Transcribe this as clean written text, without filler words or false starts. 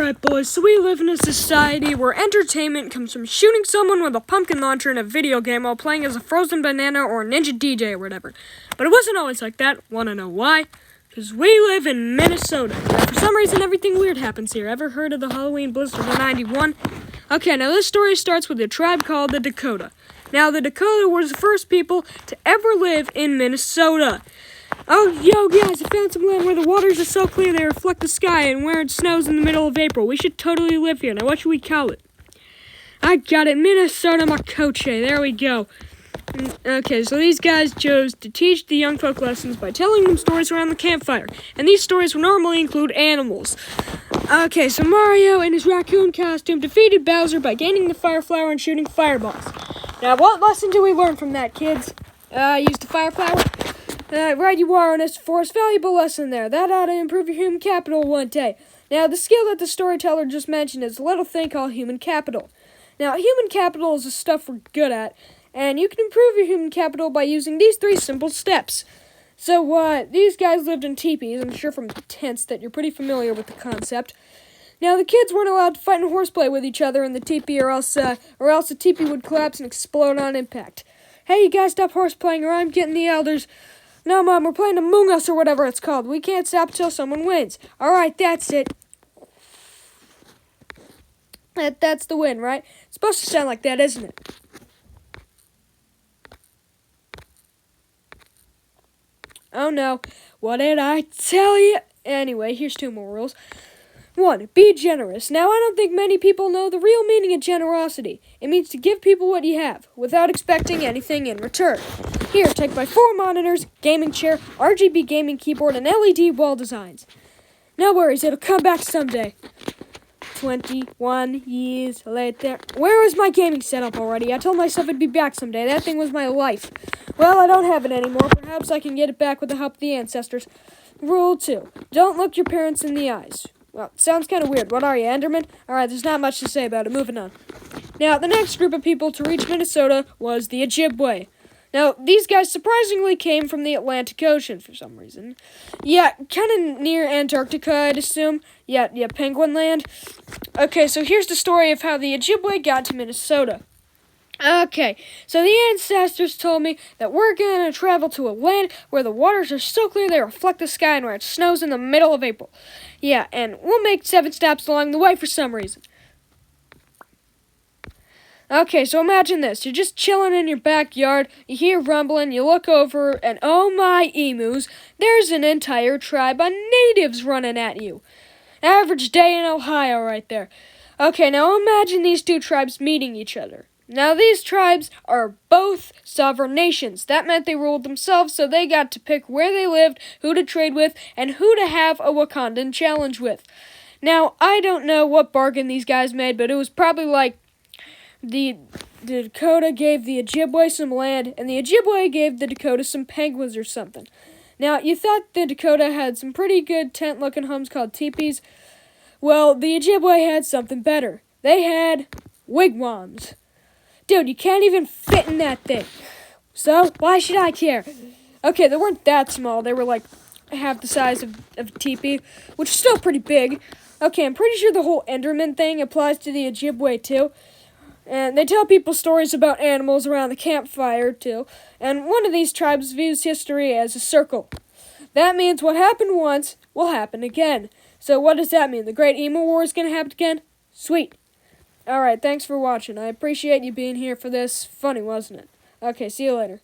Alright, boys, so we live in a society where entertainment comes from shooting someone with a pumpkin launcher in a video game while playing as a frozen banana or a ninja DJ or whatever. But it wasn't always like that. Wanna know why? Because we live in Minnesota. Now, for some reason, everything weird happens here. Ever heard of the Halloween blizzard of '91? Okay, now this story starts with a tribe called the Dakota. Now, the Dakota were the first people to ever live in Minnesota. Oh, yo, guys, I found some land where the waters are so clear they reflect the sky and where it snows in the middle of April. We should totally live here. Now, what should we call it? I got it. Minnesota Makoche. There we go. Okay, so these guys chose to teach the young folk lessons by telling them stories around the campfire. And these stories would normally include animals. Okay, so Mario in his raccoon costume defeated Bowser by gaining the fire flower and shooting fireballs. Now, what lesson do we learn from that, kids? Use the fire flower? Right you are, honest Forrest. Valuable lesson there. That ought to improve your human capital one day. Now, the skill that the storyteller just mentioned is a little thing called human capital. Now, human capital is the stuff we're good at, and you can improve your human capital by using these 3 simple steps. So, these guys lived in teepees. I'm sure from tents that you're pretty familiar with the concept. Now, the kids weren't allowed to fight and horseplay with each other in the teepee, or else the teepee would collapse and explode on impact. Hey, you guys stop horseplaying, or I'm getting the elders. No, Mom, we're playing Among Us or whatever it's called. We can't stop until someone wins. All right, that's it. That's the win, right? It's supposed to sound like that, isn't it? Oh, no. What did I tell you? Anyway, here's 2 more rules. 1, be generous. Now, I don't think many people know the real meaning of generosity. It means to give people what you have, without expecting anything in return. Here, take my 4 monitors, gaming chair, RGB gaming keyboard, and LED wall designs. No worries, it'll come back someday. 21 years later. Where was my gaming setup already? I told myself it'd be back someday. That thing was my life. Well, I don't have it anymore. Perhaps I can get it back with the help of the ancestors. Rule 2, don't look your parents in the eyes. Well, sounds kind of weird. What are you, Enderman? Alright, there's not much to say about it. Moving on. Now, the next group of people to reach Minnesota was the Ojibwe. Now, these guys surprisingly came from the Atlantic Ocean for some reason. Yeah, kind of near Antarctica, I'd assume. Yeah, Penguin Land. Okay, so here's the story of how the Ojibwe got to Minnesota. Okay, so the ancestors told me that we're going to travel to a land where the waters are so clear they reflect the sky and where it snows in the middle of April. Yeah, and we'll make 7 stops along the way for some reason. Okay, so imagine this. You're just chilling in your backyard, you hear rumbling, you look over, and oh my emus, there's an entire tribe of natives running at you. Average day in Ohio right there. Okay, now imagine these 2 tribes meeting each other. Now, these tribes are both sovereign nations. That meant they ruled themselves, so they got to pick where they lived, who to trade with, and who to have a Wakandan challenge with. Now, I don't know what bargain these guys made, but it was probably like the Dakota gave the Ojibwe some land, and the Ojibwe gave the Dakota some penguins or something. Now, you thought the Dakota had some pretty good tent-looking homes called teepees. Well, the Ojibwe had something better. They had wigwams. Dude, you can't even fit in that thing. So, why should I care? Okay, they weren't that small. They were like half the size of a teepee, which is still pretty big. Okay, I'm pretty sure the whole Enderman thing applies to the Ojibwe, too. And they tell people stories about animals around the campfire, too. And one of these tribes views history as a circle. That means what happened once will happen again. So what does that mean? The Great Emu War is going to happen again? Sweet. Alright, thanks for watching. I appreciate you being here for this. Funny, wasn't it? Okay, see you later.